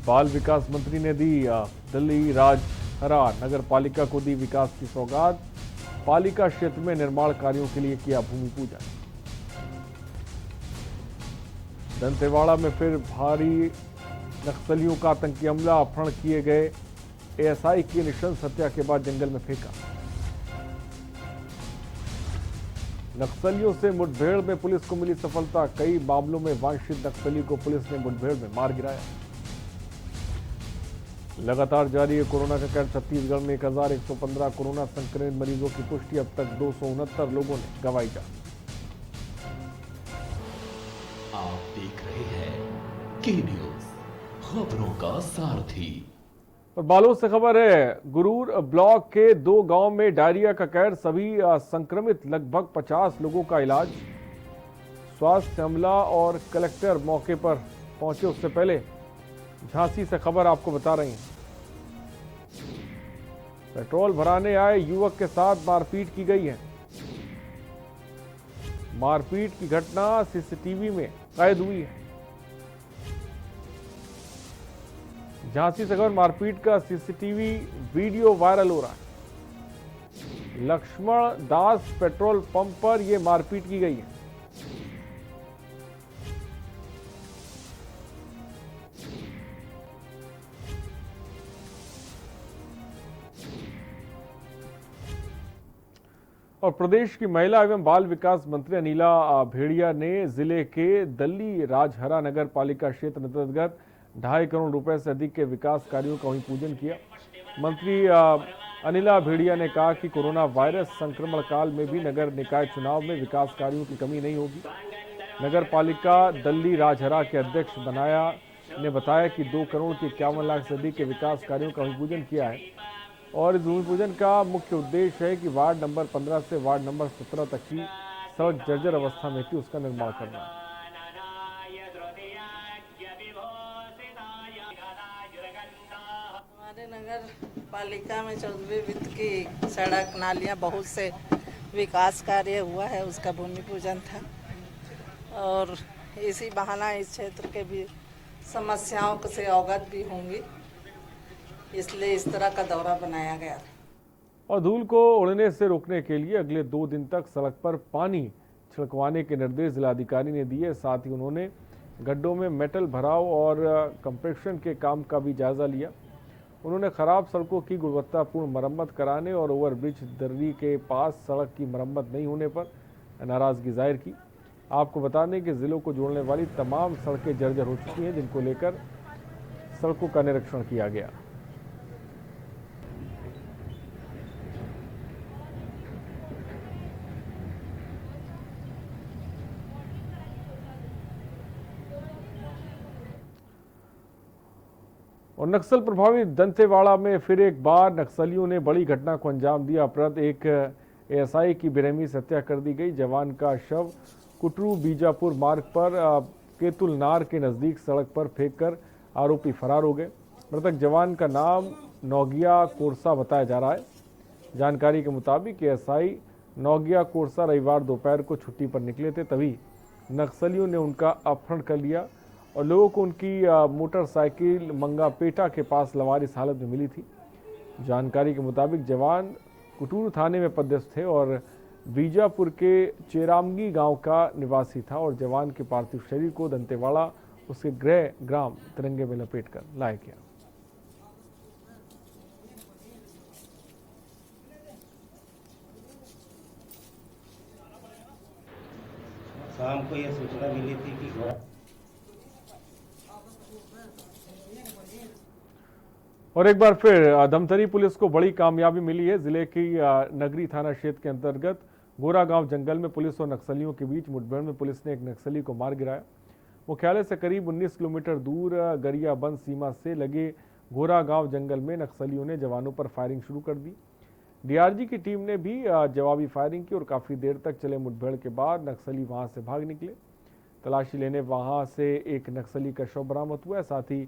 बाल विकास मंत्री ने दी दिल्ली राजहरा नगर पालिका को दी विकास की सौगात। पालिका क्षेत्र में निर्माण कार्यों के लिए किया भूमि पूजन। दंतेवाड़ा में फिर भारी नक्सलियों का आतंकी हमला। अपहरण किए गए एएसआई की निशंस हत्या के बाद जंगल में फेंका। नक्सलियों से मुठभेड़ में पुलिस को मिली सफलता। कई मामलों में वांछित नक्सली को पुलिस ने मुठभेड़ में मार गिराया। लगातार जारी है कोरोना का कहर। छत्तीसगढ़ में 1115 कोरोना संक्रमित मरीजों की पुष्टि। अब तक 269 लोगों ने गंवाई जान। आप देख रहे हैं के न्यूज, खबरों का सारथी। और बालोद से खबर है, गुरूर ब्लॉक के 2 गांव में डायरिया का कहर। सभी संक्रमित लगभग 50 लोगों का इलाज। स्वास्थ्य अमला और कलेक्टर मौके पर पहुंचे उससे पहले झांसी से खबर आपको बता रही हैं। पेट्रोल भराने आए युवक के साथ मारपीट की गई है। मारपीट की घटना सीसीटीवी में कैद हुई है। झांसी से खबर, मारपीट का सीसीटीवी वीडियो वायरल हो रहा है। लक्ष्मण दास पेट्रोल पंप पर यह मारपीट की गई है। और प्रदेश की महिला एवं बाल विकास मंत्री अनिला भेड़िया ने जिले के दल्ली राजहरा नगर पालिका क्षेत्र अंतर्गत 2.5 करोड़ रुपए से अधिक के विकास कार्यों का वहीं पूजन किया। मंत्री अनिला भेड़िया ने कहा कि कोरोना वायरस संक्रमण काल में भी नगर निकाय चुनाव में विकास कार्यों की कमी नहीं होगी। नगर पालिका दल्ली राजहरा के अध्यक्ष बनाया ने बताया कि 2 करोड़ के 51 लाख से अधिक के विकास कार्यों का वहीं पूजन किया है। और इस भूमि पूजन का मुख्य उद्देश्य है कि वार्ड नंबर 15 से वार्ड नंबर 17 तक की सड़क जर्जर अवस्था में थी, उसका निर्माण करना है। हमारे नगर पालिका में 14वीं वित्त की सड़क नालियां बहुत से विकास कार्य हुआ है, उसका भूमि पूजन था। और इसी बहाना इस क्षेत्र के भी समस्याओं से अवगत भी होंगी, इसलिए इस तरह का दौरा बनाया गया। और धूल को उड़ने से रोकने के लिए अगले 2 दिन तक सड़क पर पानी छिड़कवाने के निर्देश जिलाधिकारी ने दिए। साथ ही उन्होंने गड्ढों में मेटल भराव और कंप्रेशन के काम का भी जायजा लिया। उन्होंने खराब सड़कों की गुणवत्तापूर्ण मरम्मत कराने और ओवरब्रिज दर्री के पास सड़क की मरम्मत नहीं होने पर नाराजगी जाहिर की। आपको बता दें कि जिलों को जोड़ने वाली तमाम सड़कें जर्जर हो चुकी हैं, जिनको लेकर सड़कों का निरीक्षण किया गया। और नक्सल प्रभावित दंतेवाड़ा में फिर एक बार नक्सलियों ने बड़ी घटना को अंजाम दिया। अपराध एक एएसआई की बेरहमी से हत्या कर दी गई। जवान का शव कुटरू बीजापुर मार्ग पर केतुलनार के नजदीक सड़क पर फेंककर आरोपी फरार हो गए। मृतक जवान का नाम नौगिया कोरसा बताया जा रहा है। जानकारी के मुताबिक एएसआई नौगिया कोरसा रविवार दोपहर को छुट्टी पर निकले थे, तभी नक्सलियों ने उनका अपहरण कर लिया और लोगों को उनकी मोटरसाइकिल मंगापेटा के पास लवारिस हालत में मिली थी। जानकारी के मुताबिक जवान कुटूरू थाने में पदस्थ थे और बीजापुर के चेरामगी गांव का निवासी था और जवान के पार्थिव शरीर को दंतेवाड़ा उसके गृह ग्राम तिरंगे में लपेटकर लाया गया। शाम को यह सूचना मिली थी कि और एक बार फिर धमतरी पुलिस को बड़ी कामयाबी मिली है। जिले की नगरी थाना क्षेत्र के अंतर्गत गोरा गांव जंगल में पुलिस और नक्सलियों के बीच मुठभेड़ में पुलिस ने एक नक्सली को मार गिराया। मुख्यालय से करीब 19 किलोमीटर दूर गरियाबंद सीमा से लगे गोरा गांव जंगल में नक्सलियों ने जवानों पर फायरिंग शुरू कर दी। डीआरजी की टीम ने भी जवाबी फायरिंग की और काफी देर तक चले मुठभेड़ के बाद नक्सली वहां से भाग निकले। तलाशी लेने वहां से एक नक्सली का शव बरामद हुआ है। साथ ही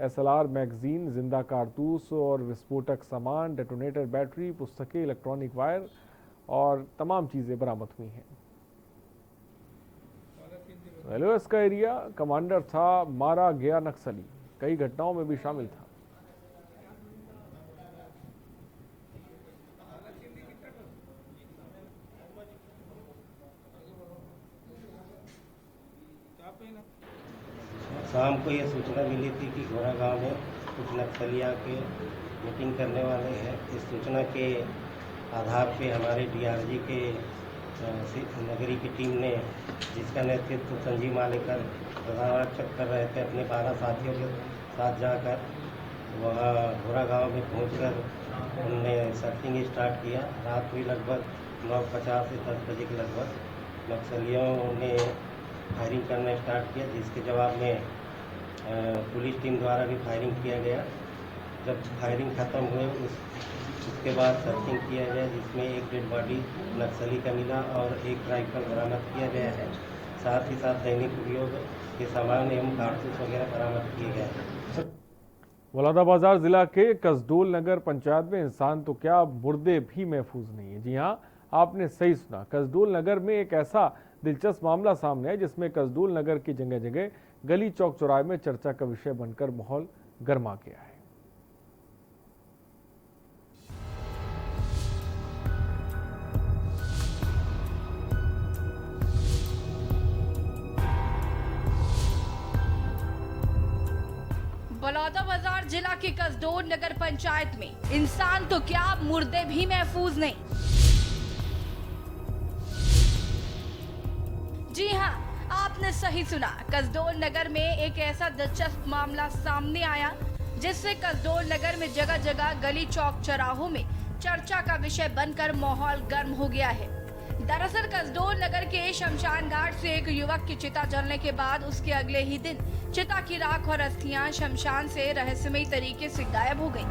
एसएलआर मैगजीन, जिंदा कारतूस और विस्फोटक सामान, डेटोनेटर बैटरी, पुस्तकें, इलेक्ट्रॉनिक वायर और तमाम चीजें बरामद हुई हैं। रेलवे का एरिया कमांडर था मारा गया नक्सली। कई घटनाओं में भी शामिल था। शाम को ये सूचना मिली थी कि घोड़ा गांव में कुछ नक्सली आके मीटिंग करने वाले हैं। इस सूचना के आधार पे हमारे डीआरजी के नगरी की टीम ने, जिसका नेतृत्व संजीव मालेकर प्रधानारक्षक कर रहे थे, अपने 12 साथियों के साथ जाकर वहाँ घोड़ा गांव में पहुंचकर उन्होंने सर्चिंग स्टार्ट किया। रात हुई लगभग 9:50 से 10 बजे के लगभग नक्सलियों ने फायरिंग करना स्टार्ट किया, जिसके जवाब में पुलिस टीम द्वारा भी फायरिंग किया गया। जब फायरिंग खत्म हुए उसके बाद सर्चिंग किया गया, जिसमें एक डेड बॉडी नक्सली का मिला और एक राइफल बरामद किया गया है। साथ ही साथ दैनिक उपयोग के सामान एवं कारतूस वगैरह बरामद किए गए हैं। बलौदाबाजार जिला के कसडोल नगर पंचायत में इंसान तो क्या मुर्दे भी महफूज नहीं है। जी हां, आपने सही सुना। कसडोल नगर में एक ऐसा दिलचस्प मामला सामने है जिसमें कसडोल नगर की जगह जगह गली चौक चौराहे में चर्चा का विषय बनकर माहौल गर्मा गया है। बलौदाबाजार जिला के कसडोल नगर पंचायत में इंसान तो क्या मुर्दे भी महफूज नहीं। जी हां, आपने सही सुना। कसडोल नगर में एक ऐसा दिलचस्प मामला सामने आया जिससे कसडोल नगर में जगह जगह गली चौक चौराहों में चर्चा का विषय बनकर माहौल गर्म हो गया है। दरअसल कसडोल नगर के शमशान घाट से एक युवक की चिता जलने के बाद उसके अगले ही दिन चिता की राख और अस्थियां शमशान से रहस्यमयी तरीके से गायब हो गईं।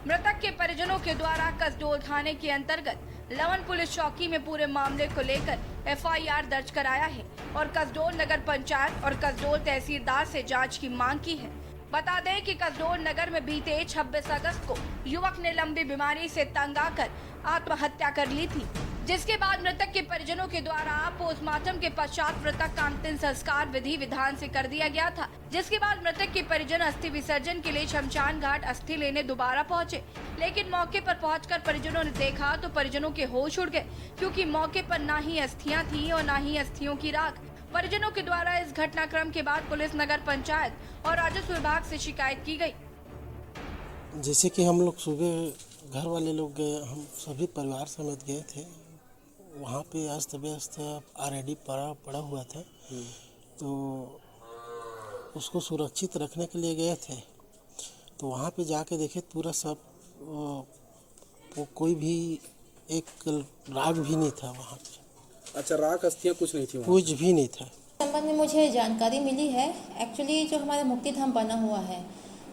मृतक के परिजनों के द्वारा कसडोल थाने के अंतर्गत लवन पुलिस चौकी में पूरे मामले को लेकर एफआईआर दर्ज कराया है और कसडोल नगर पंचायत और कसडोल तहसीलदार से जांच की मांग की है। बता दें कि कसडोल नगर में बीते 26 अगस्त को युवक ने लंबी बीमारी से तंग आकर आत्महत्या कर ली थी, जिसके बाद मृतक के परिजनों के द्वारा पोस्टमार्टम के पश्चात मृतक का अंतिम संस्कार विधि विधान से कर दिया गया था। जिसके बाद मृतक के परिजन अस्थि विसर्जन के लिए शमशान घाट अस्थि लेने दोबारा पहुंचे, लेकिन मौके पर पहुंचकर परिजनों ने देखा तो परिजनों के होश उड़ गए, क्योंकि मौके पर ना ही अस्थियां थी और ना ही अस्थियों की राख। परिजनों के द्वारा इस घटनाक्रम के बाद पुलिस, नगर पंचायत और राजस्व विभाग से शिकायत की गई। जैसे कि हम लोग सुबह घर वाले लोग गए, हम सभी परिवार समेत गए थे। वहाँ पे अस्त व्यस्त ऑलरेडी पड़ा हुआ था, तो उसको सुरक्षित रखने के लिए गए थे। तो वहाँ पे जाके देखे पूरा सब कोई भी एक राग भी नहीं था वहाँ पे। अच्छा, राख अस्थियाँ कुछ नहीं थी वहाँ? कुछ भी नहीं था। संबंध में मुझे जानकारी मिली है। एक्चुअली जो हमारा मुक्ति धाम बना हुआ है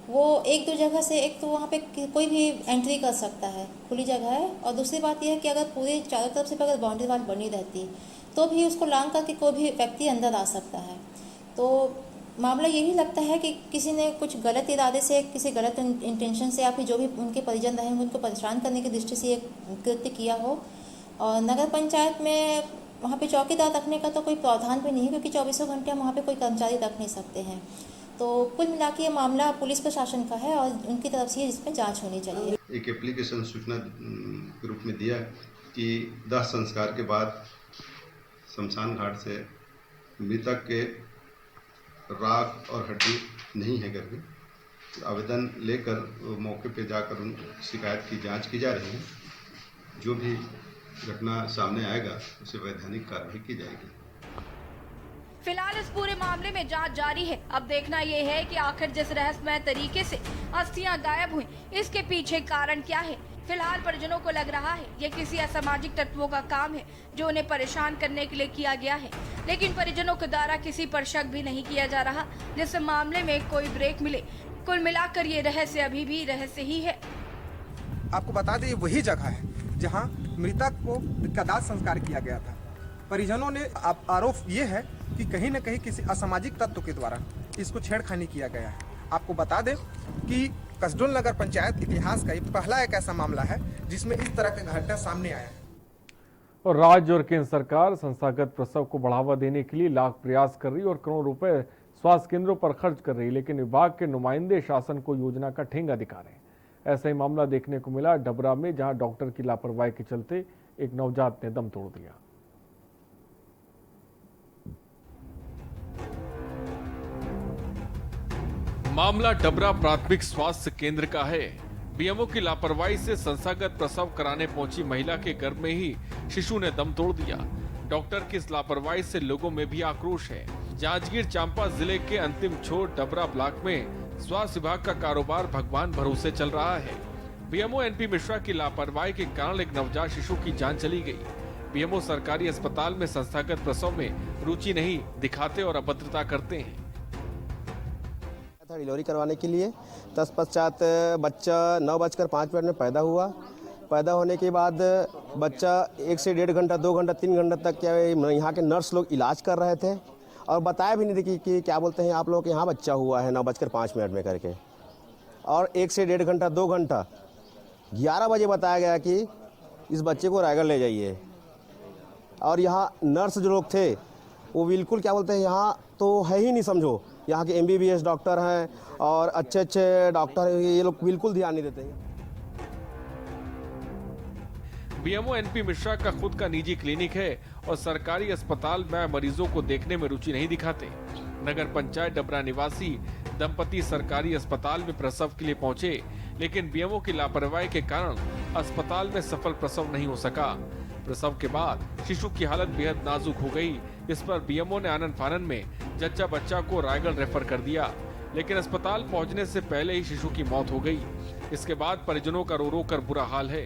वो एक दो जगह से, एक तो वहाँ पे कोई भी एंट्री कर सकता है, खुली जगह है, और दूसरी बात यह है कि अगर पूरे चारों तरफ से अगर बाउंड्री वाल बनी रहती तो भी उसको लांघ करके कोई भी व्यक्ति अंदर आ सकता है। तो मामला यही लगता है कि किसी ने कुछ गलत इरादे से, किसी गलत इंटेंशन से, या फिर जो भी उनके परिजन रहेंगे उनको परेशान करने की दृष्टि से एक कृत्य किया हो। और नगर पंचायत में वहाँ पे चौकीदार रखने का तो कोई प्रावधान भी नहीं है, क्योंकि 24 घंटे हम वहाँ पे कोई कर्मचारी रख नहीं सकते हैं। तो कुल मिला के ये मामला पुलिस प्रशासन का है और उनकी तरफ से इसमें जांच होनी चाहिए। एक एप्लीकेशन सूचना के रूप में दिया कि दाह संस्कार के बाद शमशान घाट से मृतक के राख और हड्डी नहीं है करके आवेदन लेकर मौके पे जाकर उन शिकायत की जांच की जा रही है। जो भी घटना सामने आएगा उसे वैधानिक कार्रवाई की जाएगी। फिलहाल इस पूरे मामले में जांच जारी है। अब देखना ये है कि आखिर जिस रहस्यमय तरीके से अस्थियां गायब हुई, इसके पीछे कारण क्या है। फिलहाल परिजनों को लग रहा है ये किसी असामाजिक तत्वों का काम है जो उन्हें परेशान करने के लिए किया गया है, लेकिन परिजनों के द्वारा किसी पर शक भी नहीं किया जा रहा जिससे मामले में कोई ब्रेक मिले। कुल मिलाकर ये रहस्य अभी भी रहस्य ही है। आपको बता दें, ये वही जगह है जहाँ मृतक को दाह संस्कार किया गया था। परिजनों ने आरोप ये है कि कहीं न कहीं किसी असामाजिक तत्व के द्वारा इसको छेड़खानी किया गया है। आपको बता दें कि कसडोल नगर पंचायत इतिहास का ये पहला एक ऐसा मामला है जिसमें इस तरह का घटना सामने आया है। और राज्य और केंद्र सरकार संस्थागत प्रसव को बढ़ावा देने के लिए लाख प्रयास कर रही और करोड़ रुपए स्वास्थ्य केंद्रों पर खर्च कर रही, लेकिन विभाग के नुमाइंदे शासन को योजना का ठेंगा दिखा रहे हैं। ऐसा ही मामला देखने को मिला डबरा में, जहां डॉक्टर की लापरवाही के चलते एक नवजात ने दम तोड़ दिया। मामला डबरा प्राथमिक स्वास्थ्य केंद्र का है। बीएमओ की लापरवाही से संस्थागत प्रसव कराने पहुंची महिला के गर्भ में ही शिशु ने दम तोड़ दिया। डॉक्टर की इस लापरवाही से लोगों में भी आक्रोश है। जांजगीर चांपा जिले के अंतिम छोर डबरा ब्लॉक में स्वास्थ्य विभाग का कारोबार भगवान भरोसे चल रहा है। बीएमओ एनपी मिश्रा की लापरवाही के कारण एक नवजात शिशु की जान चली गई। बीएमओ सरकारी अस्पताल में संस्थागत प्रसव में रुचि नहीं दिखाते और अभद्रता करते हैं। डिलीवरी करवाने के लिए तत्पश्चात बच्चा 9:05 में पैदा हुआ। पैदा होने के बाद बच्चा 1 से 1.5 घंटा, 2 घंटा, 3 घंटा तक क्या यहाँ के नर्स लोग इलाज कर रहे थे और बताया भी नहीं थे कि क्या बोलते हैं आप लोग के यहाँ बच्चा हुआ है 9:05 में करके। और 1 से 1.5 घंटा, 2 घंटा, 11 बजे बताया गया कि इस बच्चे को रायगढ़ ले जाइए। और यहाँ नर्स जो लोग थे वो बिल्कुल क्या बोलते हैं यहाँ तो है ही नहीं, समझो यहाँ के MBBS डॉक्टर हैं और अच्छे अच्छे डॉक्टर हैं, ये लोग बिल्कुल ध्यान नहीं देते हैं। बीएमओ एनपी मिश्रा का खुद का निजी क्लिनिक है और सरकारी अस्पताल में मरीजों को देखने में रुचि नहीं दिखाते। नगर पंचायत डबरा निवासी दंपति सरकारी अस्पताल में प्रसव के लिए पहुंचे, लेकिन बीएमओ की लापरवाही के कारण अस्पताल में सफल प्रसव नहीं हो सका। प्रसव के बाद शिशु की हालत बेहद नाजुक हो गई। इस पर बीएमओ ने आनन फानन में जच्चा बच्चा को रायगढ़ रेफर कर दिया, लेकिन अस्पताल पहुंचने से पहले ही शिशु की मौत हो गई। इसके बाद परिजनों का रो रो कर बुरा हाल है।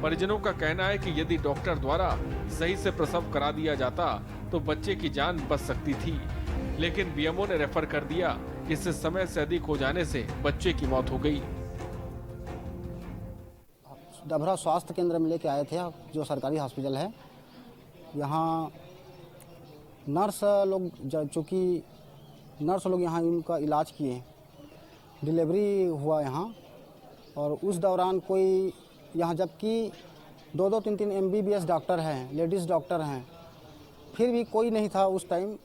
परिजनों का कहना है कि यदि डॉक्टर द्वारा सही से प्रसव करा दिया जाता तो बच्चे की जान बच सकती थी, लेकिन बीएमओ ने रेफर कर दिया, जिससे समय से अधिक हो जाने से बच्चे की मौत हो गई। डबरा स्वास्थ्य केंद्र में लेके आए थे, जो सरकारी हॉस्पिटल है। यहाँ नर्स लोग, चूँकि नर्स लोग यहाँ इनका इलाज किए, डिलीवरी हुआ यहाँ। और उस दौरान कोई यहाँ, जबकि 2-2, 3-3 MBBS डॉक्टर हैं, लेडीज़ डॉक्टर हैं, फिर भी कोई नहीं था उस टाइम।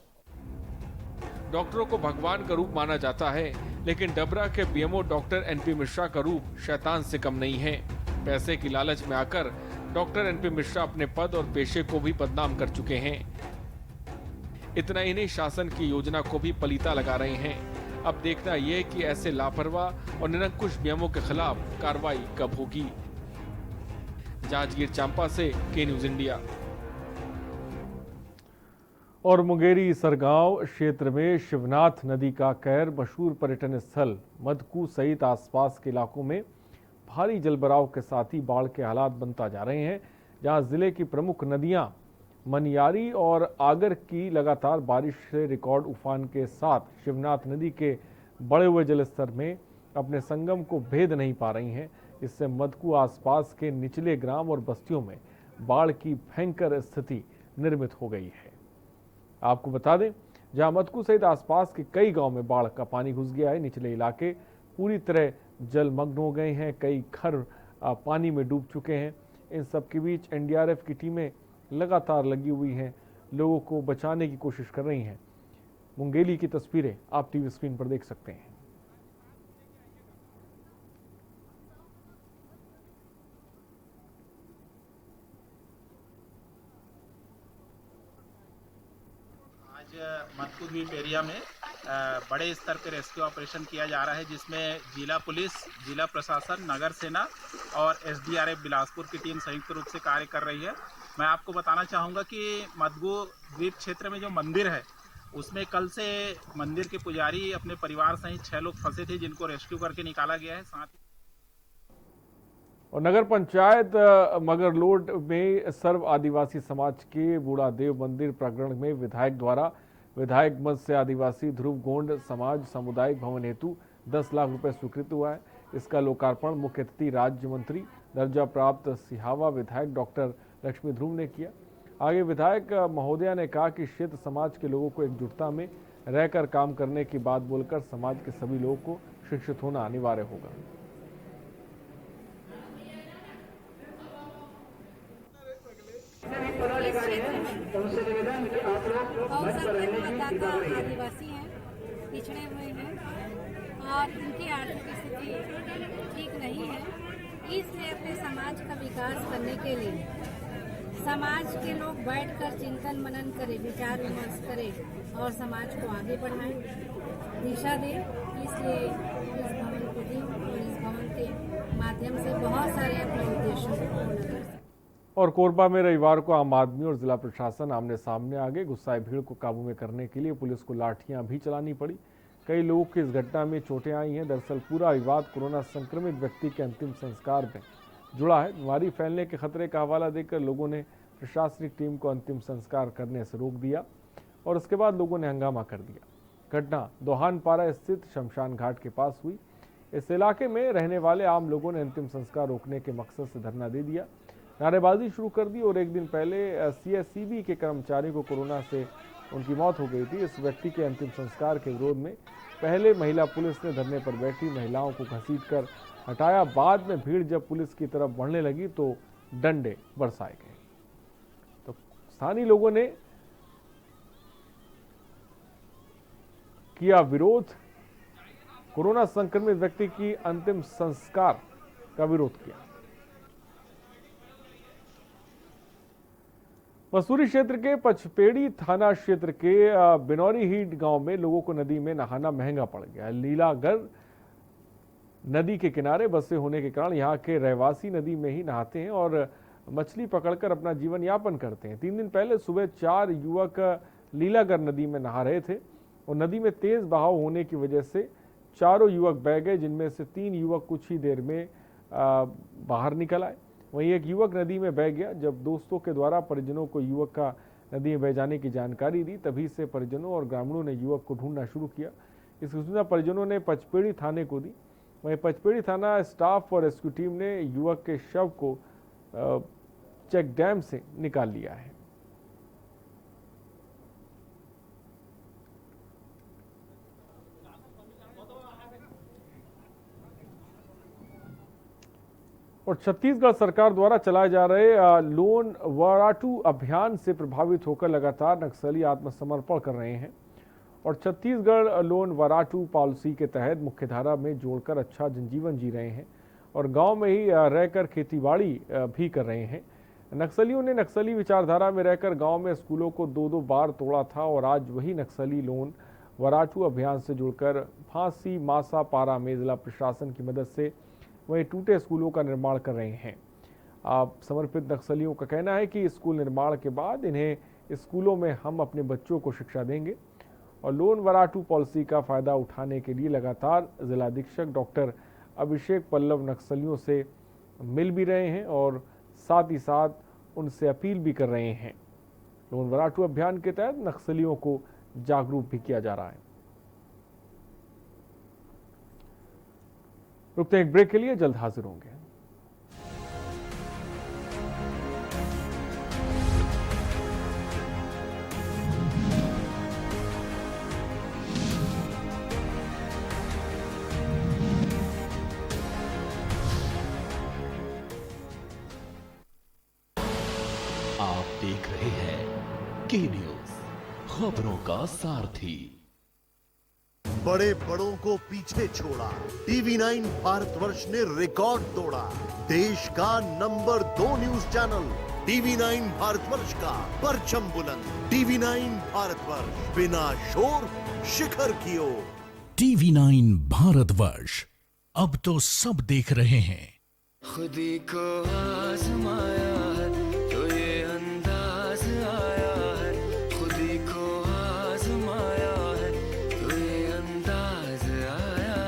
डॉक्टरों को भगवान का रूप माना जाता है, लेकिन डबरा के बीएमओ डॉक्टर एनपी मिश्रा का रूप शैतान से कम नहीं है। पैसे की लालच में आकर डॉक्टर एनपी मिश्रा अपने पद और पेशे को भी बदनाम कर चुके हैं। इतना ही नहीं, शासन की योजना को भी पलीता लगा रहे हैं। अब देखना यह कि ऐसे लापरवाह और निरंकुश बीएमओ के खिलाफ कार्रवाई कब होगी। जांजगीर चांपा से के न्यूज इंडिया। और मुंगेरी सरगांव क्षेत्र में शिवनाथ नदी का कहर, मशहूर पर्यटन स्थल मदकू सहित आसपास के इलाकों में भारी जलभराव के साथ ही बाढ़ के हालात बनता जा रहे हैं। जहां जिले की प्रमुख नदियां मनियारी और आगर की लगातार बारिश से रिकॉर्ड उफान के साथ शिवनाथ नदी के बढ़े हुए जलस्तर में अपने संगम को भेद नहीं पा रही हैं। इससे मदकू आसपास के निचले ग्राम और बस्तियों में बाढ़ की भयंकर स्थिति निर्मित हो गई है। आपको बता दें, जहां मदकू सहित आसपास के कई गांव में बाढ़ का पानी घुस गया है। निचले इलाके पूरी तरह जलमग्न हो गए हैं, कई घर पानी में डूब चुके हैं। इन सब के बीच एनडीआरएफ की टीमें लगातार लगी हुई हैं, लोगों को बचाने की कोशिश कर रही हैं। मुंगेली की तस्वीरें आप टीवी स्क्रीन पर देख सकते हैं। मदकू द्वीप एरिया में बड़े स्तर पर रेस्क्यू ऑपरेशन किया जा रहा है, जिसमें जिला पुलिस, जिला प्रशासन, नगर सेना और एसडीआरएफ बिलासपुर की टीम संयुक्त रूप से कार्य कर रही है। मैं आपको बताना चाहूँगा कि मदकू द्वीप क्षेत्र में जो मंदिर है, उसमें कल से मंदिर के पुजारी अपने परिवार सहित 6 लोग फंसे थे, जिनको रेस्क्यू करके निकाला गया है। साथ ही और नगर पंचायत मगरलोड में सर्व आदिवासी समाज के बूढ़ा देव मंदिर प्रांगण में विधायक द्वारा विधायक मद से आदिवासी ध्रुव गोंड समाज सामुदायिक भवन हेतु 10 लाख रुपए स्वीकृत हुआ है। इसका लोकार्पण मुख्य अतिथि राज्य मंत्री दर्जा प्राप्त सिहावा विधायक डॉक्टर लक्ष्मी ध्रुव ने किया। आगे विधायक महोदया ने कहा कि क्षेत्र समाज के लोगों को एकजुटता में रहकर काम करने की बात बोलकर समाज के सभी लोगों को शिक्षित होना अनिवार्य होगा। और सब मतदाता आदिवासी हैं, पिछड़े हुए हैं और इनकी आर्थिक स्थिति ठीक नहीं है। इसलिए अपने समाज का विकास करने के लिए समाज के लोग बैठकर चिंतन मनन करें, विचार विमर्श करें और समाज को आगे बढ़ाएं, दिशा दें। इसलिए इस भवन को दी और इस भवन के माध्यम से बहुत सारे अपने उद्देश्यों को पूर्ण कर सकते। और कोरबा में रविवार को आम आदमी और जिला प्रशासन आमने सामने आ गए। गुस्साए भीड़ को काबू में करने के लिए पुलिस को लाठियां भी चलानी पड़ी। कई लोगों की इस घटना में चोटें आई हैं। दरअसल पूरा विवाद कोरोना संक्रमित व्यक्ति के अंतिम संस्कार में जुड़ा है। बीमारी फैलने के खतरे का हवाला देकर लोगों ने प्रशासनिक टीम को अंतिम संस्कार करने से रोक दिया और उसके बाद लोगों ने हंगामा कर दिया। घटना दोहानपारा स्थित शमशान घाट के पास हुई। इस इलाके में रहने वाले आम लोगों ने अंतिम संस्कार रोकने के मकसद से धरना दे दिया, नारेबाजी शुरू कर दी और एक दिन पहले सीएससीबी के कर्मचारी को कोरोना से उनकी मौत हो गई थी। इस व्यक्ति के अंतिम संस्कार के विरोध में पहले महिला पुलिस ने धरने पर बैठी महिलाओं को घसीटकर हटाया। बाद में भीड़ जब पुलिस की तरफ बढ़ने लगी तो डंडे बरसाए गए। तो स्थानीय लोगों ने किया विरोध, कोरोना संक्रमित व्यक्ति की अंतिम संस्कार का विरोध किया। मसूरी क्षेत्र के पचपेड़ी थाना क्षेत्र के बिनौरी हीट गांव में लोगों को नदी में नहाना महंगा पड़ गया। लीलागर नदी के किनारे बसे होने के कारण यहां के रहवासी नदी में ही नहाते हैं और मछली पकड़कर अपना जीवन यापन करते हैं। 3 दिन पहले सुबह 4 युवक लीलागर नदी में नहा रहे थे और नदी में तेज बहाव होने की वजह से चारों युवक बह गए, जिनमें से 3 युवक कुछ ही देर में बाहर निकल आए। वहीं एक युवक नदी में बह गया। जब दोस्तों के द्वारा परिजनों को युवक का नदी में बह जाने की जानकारी दी, तभी से परिजनों और ग्रामीणों ने युवक को ढूंढना शुरू किया। इस सूचना परिजनों ने पचपेड़ी थाने को दी। वहीं पचपेड़ी थाना स्टाफ और रेस्क्यू टीम ने युवक के शव को चेक डैम से निकाल लिया है। और छत्तीसगढ़ सरकार द्वारा चलाए जा रहे लोन वराटू अभियान से प्रभावित होकर लगातार नक्सली आत्मसमर्पण कर रहे हैं और छत्तीसगढ़ लोन वराटू पॉलिसी के तहत मुख्यधारा में जोड़कर अच्छा जनजीवन जी रहे हैं और गांव में ही रहकर खेतीबाड़ी भी कर रहे हैं। नक्सलियों ने नक्सली विचारधारा में रहकर गांव में स्कूलों को 2-2 बार तोड़ा था और आज वही नक्सली लोन वराटू अभियान से जुड़कर फांसी मासा पारा में जिला प्रशासन की मदद से वहीं टूटे स्कूलों का निर्माण कर रहे हैं। समर्पित नक्सलियों का कहना है कि स्कूल निर्माण के बाद इन्हें स्कूलों में हम अपने बच्चों को शिक्षा देंगे और लोन वराटू पॉलिसी का फायदा उठाने के लिए लगातार जिला अधीक्षक डॉक्टर अभिषेक पल्लव नक्सलियों से मिल भी रहे हैं और साथ ही साथ उनसे अपील भी कर रहे हैं। लोन वराटू अभियान के तहत नक्सलियों को जागरूक भी किया जा रहा है। रुकते हैं एक ब्रेक के लिए, जल्द हाजिर होंगे। आप देख रहे हैं के न्यूज, खबरों का सारथी। बड़े बड़ों को पीछे छोड़ा, TV9 भारतवर्ष ने रिकॉर्ड तोड़ा। देश का number 2 news channel TV9 Bharatvarsh का परचम बुलंद। TV9 भारतवर्ष, बिना शोर शिखर की ओर। TV9 भारतवर्ष, अब तो सब देख रहे हैं। खुदी को आजमाया है तो ये अंदाज आया है, खुदी को आजमाया है तो ये अंदाज आया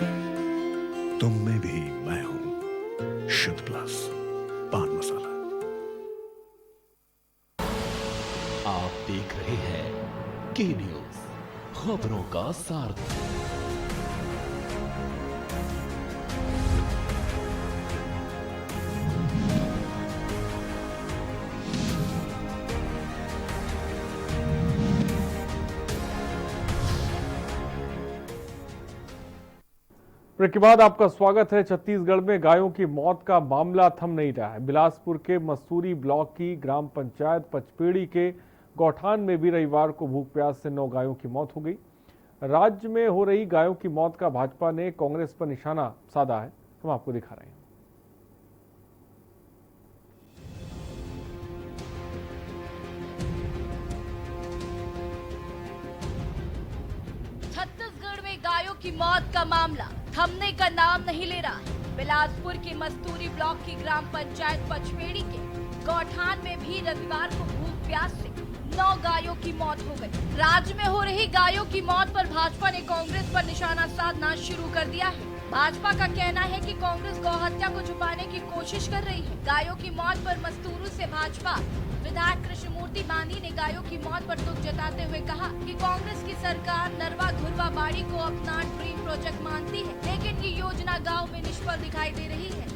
है। तुम में भी मैं हूं, शुद्ध प्लस पान मसाला। आप देख रहे हैं के न्यूज, खबरों का सारथी। ब्रेक के बाद आपका स्वागत है। छत्तीसगढ़ में गायों की मौत का मामला थम नहीं रहा है। बिलासपुर के मस्तूरी ब्लॉक की ग्राम पंचायत पचपेड़ी के गौठान में भी रविवार को भूख प्यास से 9 गायों की मौत हो गई। राज्य में हो रही गायों की मौत का भाजपा ने कांग्रेस पर निशाना साधा है। हम आपको दिखा रहे हैं। छत्तीसगढ़ में गायों की मौत का मामला थमने का नाम नहीं ले रहा है। बिलासपुर के मस्तूरी ब्लॉक की ग्राम पंचायत पचपेड़ी के गौठान में भी रविवार को भूख प्यास से 9 गायों की मौत हो गई। राज्य में हो रही गायों की मौत पर भाजपा ने कांग्रेस पर निशाना साधना शुरू कर दिया है। भाजपा का कहना है कि कांग्रेस गौ हत्या को छुपाने की कोशिश कर रही है। गायों की मौत पर मस्तूरू से भाजपा विधायक कृष्णमूर्ति बांधी ने गायों की मौत पर दुख जताते हुए कहा कि कांग्रेस की सरकार नरवा घुरवा बाड़ी को अपना ड्रीम प्रोजेक्ट मानती है, लेकिन ये योजना गांव में निष्फल दिखाई दे रही है।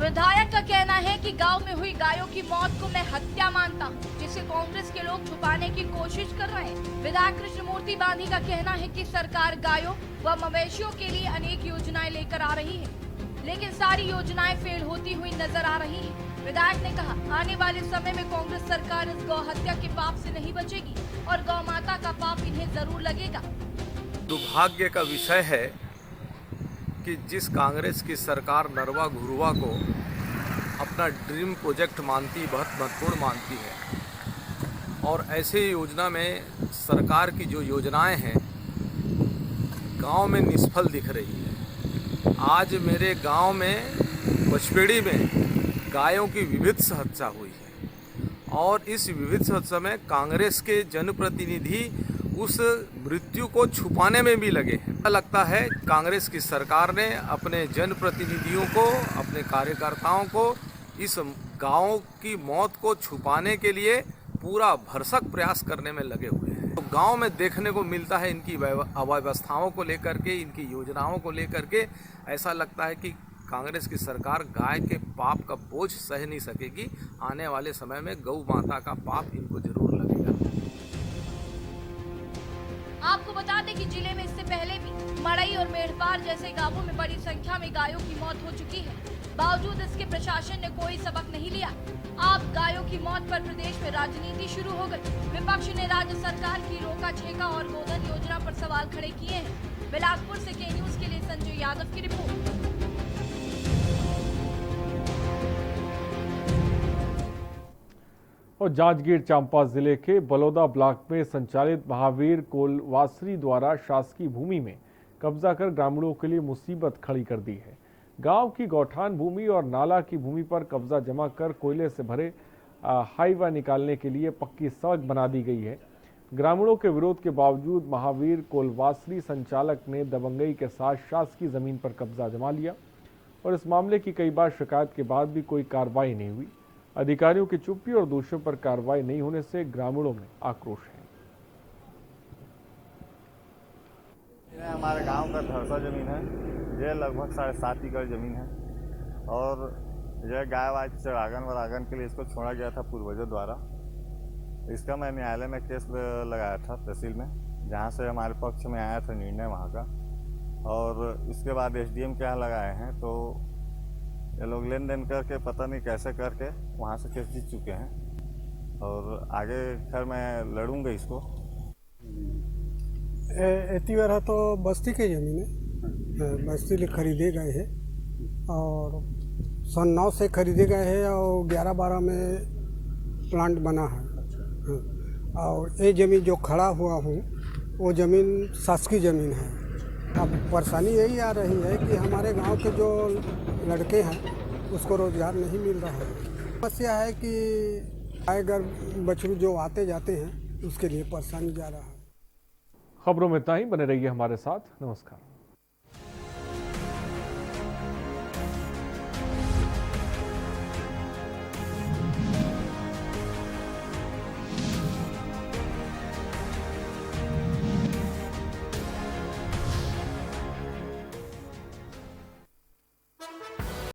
विधायक का कहना है कि गांव में हुई गायों की मौत को मैं हत्या मानता हूं, जिसे कांग्रेस के लोग छुपाने की कोशिश कर रहे हैं। विधायक कृष्णमूर्ति बांधी का कहना है कि सरकार गायों व मवेशियों के लिए अनेक योजनाएं लेकर आ रही है, लेकिन सारी योजनाएं फेल होती हुई नजर आ रही है। विधायक ने कहा, आने वाले समय में कांग्रेस सरकार इस गौ हत्या के पाप से नहीं बचेगी और गौ माता का पाप इन्हें जरूर लगेगा। दुर्भाग्य का विषय है कि जिस कांग्रेस की सरकार नरवा घुरवा को अपना ड्रीम प्रोजेक्ट मानती, बहुत महत्वपूर्ण मानती है, और ऐसे योजना में सरकार की जो योजनाएं हैं गांव में निष्फल दिख रही है। आज मेरे गांव में पचपेड़ी में गायों की विविध हत्या हुई है और इस विविध हत्या में कांग्रेस के जनप्रतिनिधि उस मृत्यु को छुपाने में भी लगे हैं। लगता है कांग्रेस की सरकार ने अपने जनप्रतिनिधियों को, अपने कार्यकर्ताओं को इस गायों की मौत को छुपाने के लिए पूरा भरसक प्रयास करने में लगे हुए हैं। तो गांव में देखने को मिलता है इनकी अव्यवस्थाओं को लेकर के, इनकी योजनाओं को लेकर के ऐसा लगता है कि कांग्रेस की सरकार गाय के पाप का बोझ सह नहीं सकेगी। आने वाले समय में गौ माता का पाप इनको जरूर लगेगा। आपको बता दें कि जिले में इससे पहले भी मड़ई और मेढ़पार जैसे गांवों में बड़ी संख्या में गायों की मौत हो चुकी है। बावजूद इसके प्रशासन ने कोई सबक नहीं लिया। अब गायों की मौत पर प्रदेश में राजनीति शुरू हो गई। विपक्ष ने राज्य सरकार की रोका छेका और गोधन योजना पर सवाल खड़े किए हैं। बिलासपुर से के न्यूज के लिए संजय यादव की रिपोर्ट। और जांजगीर चांपा जिले के बलौदा ब्लॉक में संचालित महावीर कोलवासरी द्वारा शासकीय भूमि में कब्जा कर ग्रामीणों के लिए मुसीबत खड़ी कर दी है। गांव की गौठान भूमि और नाला की भूमि पर कब्जा जमा कर कोयले से भरे हाईवा निकालने के लिए पक्की सड़क बना दी गई है। ग्रामीणों के विरोध के बावजूद महावीर कोलवासरी संचालक ने दबंगई के साथ शासकीय जमीन पर कब्जा जमा लिया और इस मामले की कई बार शिकायत के बाद भी कोई कार्रवाई नहीं हुई। अधिकारियों की चुप्पी और दोषियों पर कार्रवाई नहीं होने से ग्रामीणों में आक्रोश है। यह हमारे गांव का धरसा जमीन है। यह लगभग 7.5 एकड़ जमीन है और यह गाय वाय चरागन वरागन के लिए इसको छोड़ा गया था पूर्वजों द्वारा। इसका मैं न्यायालय में केस लगाया था तहसील में, जहां से हमारे पक्ष में आया था निर्णय वहां का, और इसके बाद एसडीएम के यहाँ लगाए हैं। तो ये लोग लेन देन करके पता नहीं कैसे करके वहाँ से केस जीत चुके हैं और आगे खैर मैं लड़ूंगा इसको। एतिवारा तो बस्ती की ज़मीन है, बस्ती ले खरीदे गए हैं और सन 9 से खरीदे गए हैं और 11-12 में प्लांट बना है। और ये ज़मीन जो खड़ा हुआ हूँ वो ज़मीन शासकीय ज़मीन है। अब परेशानी यही आ रही है कि हमारे गांव के जो लड़के हैं उसको रोजगार नहीं मिल रहा है। समस्या है कि टाइगर बछड़ू जो आते जाते हैं उसके लिए परेशानी जा रहा है। खबरों में इतना ही। बने रहिए हमारे साथ। नमस्कार।